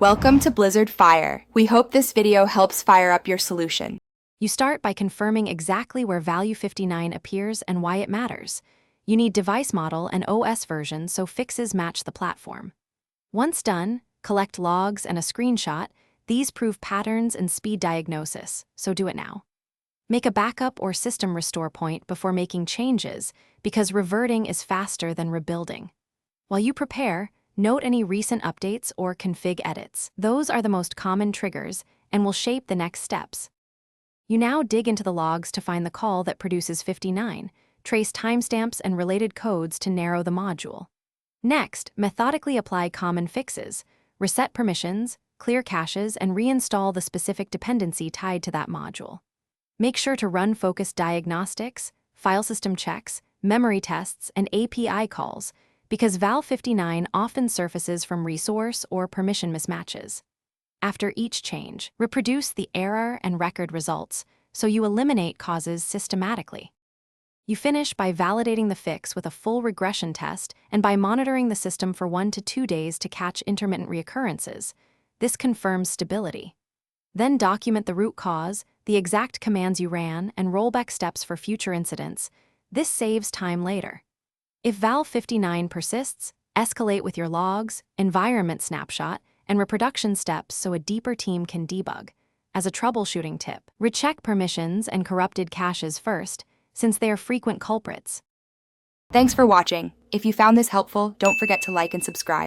Welcome to Blizzard Fire. We hope this video helps fire up your solution. You start by confirming exactly where Val V59 appears and why it matters. You need device model and OS version so fixes match the platform. Once done, collect logs and a screenshot. These prove patterns and speed diagnosis, so do it now. Make a backup or system restore point before making changes, because reverting is faster than rebuilding. While you prepare, note any recent updates or config edits. Those are the most common triggers and will shape the next steps. You now dig into the logs to find the call that produces 59, trace timestamps and related codes to narrow the module. Next, methodically apply common fixes, reset permissions, clear caches, and reinstall the specific dependency tied to that module. Make sure to run focused diagnostics, file system checks, memory tests, and API calls, because Val 59 often surfaces from resource or permission mismatches. After each change, reproduce the error and record results so you eliminate causes systematically. You finish by validating the fix with a full regression test and by monitoring the system for 1 to 2 days to catch intermittent reoccurrences. This confirms stability. Then document the root cause, the exact commands you ran, and rollback steps for future incidents. This saves time later. If Val 59 persists, escalate with your logs, environment snapshot, and reproduction steps so a deeper team can debug. As a troubleshooting tip, recheck permissions and corrupted caches first, since they are frequent culprits. Thanks for watching. If you found this helpful, don't forget to like and subscribe.